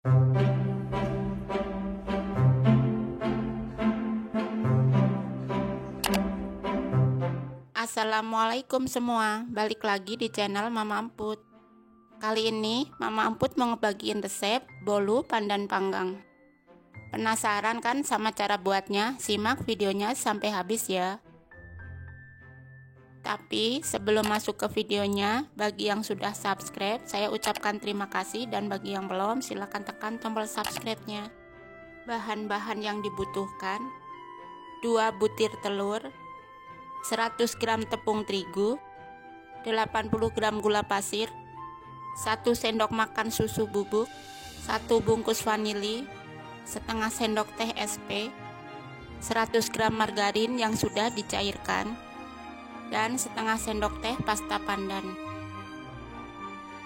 Assalamualaikum semua, balik lagi di channel Mama Emput. Kali ini Mama Emput mau ngebagiin resep bolu pandan panggang. Penasaran kan sama cara buatnya? Simak videonya sampai habis ya. Tapi sebelum masuk ke videonya, bagi yang sudah subscribe, saya ucapkan terima kasih, dan bagi yang belum, silahkan tekan tombol subscribe-nya. Bahan-bahan yang dibutuhkan: 2 butir telur, 100 gram tepung terigu, 80 gram gula pasir, 1 sendok makan susu bubuk, 1 bungkus vanili, setengah sendok teh SP, 100 gram margarin yang sudah dicairkan, dan setengah sendok teh pasta pandan.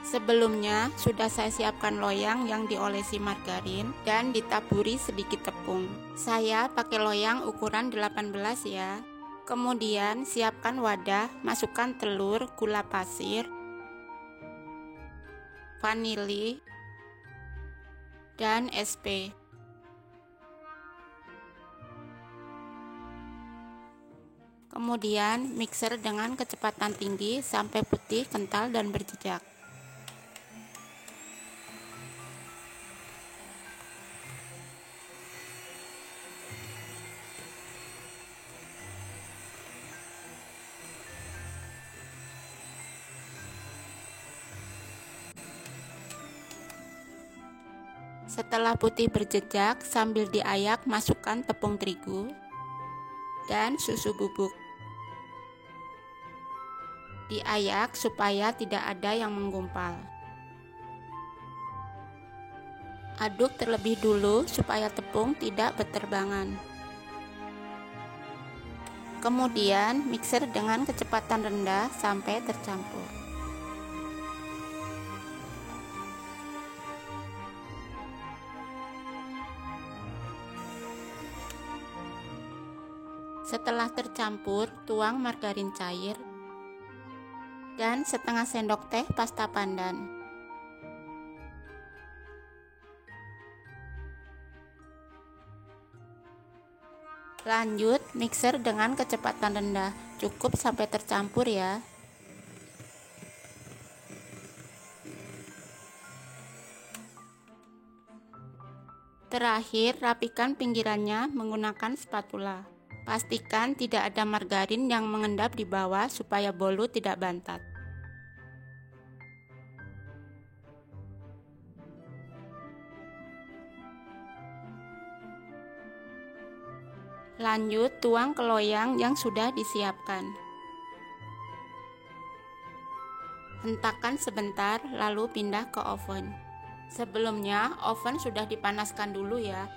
Sebelumnya sudah saya siapkan loyang yang diolesi margarin dan ditaburi sedikit tepung. Saya pakai loyang ukuran 18 ya. Kemudian siapkan wadah, masukkan telur, gula pasir, vanili, dan SP. Kemudian mixer dengan kecepatan tinggi sampai putih, kental, dan berjejak. Setelah putih berjejak, sambil diayak masukkan tepung terigu dan susu bubuk. Diayak supaya tidak ada yang menggumpal. Aduk terlebih dulu supaya tepung tidak berterbangan. Kemudian mixer dengan kecepatan rendah sampai tercampur. Setelah tercampur, tuang margarin cair dan setengah sendok teh pasta pandan. Lanjut mixer dengan kecepatan rendah, cukup sampai tercampur ya. Terakhir, rapikan pinggirannya menggunakan spatula. Pastikan tidak ada margarin yang mengendap di bawah supaya bolu tidak bantat. Lanjut tuang ke loyang yang sudah disiapkan. Hentakan sebentar lalu pindah ke oven. Sebelumnya oven sudah dipanaskan dulu ya.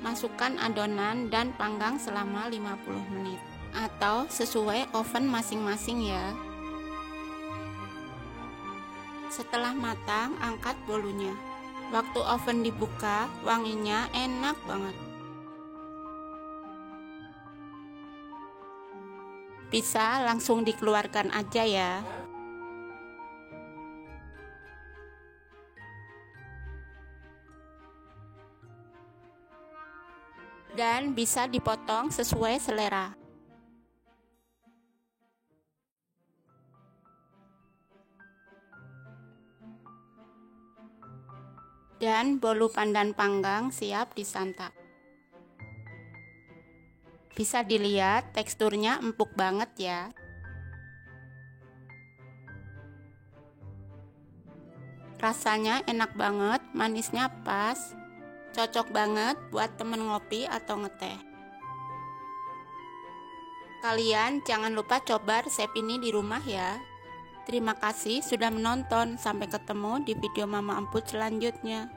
Masukkan adonan dan panggang selama 50 menit atau sesuai oven masing-masing ya. Setelah matang, angkat bolunya. Waktu oven dibuka, wanginya enak banget. Bisa langsung dikeluarkan aja ya. Dan bisa dipotong sesuai selera. Dan bolu pandan panggang siap disantap. Bisa dilihat teksturnya empuk banget ya. Rasanya enak banget, manisnya pas. Cocok banget buat temen ngopi atau ngeteh. Kalian jangan lupa coba resep ini di rumah ya. Terima kasih sudah menonton. Sampai ketemu di video Mama Emput selanjutnya.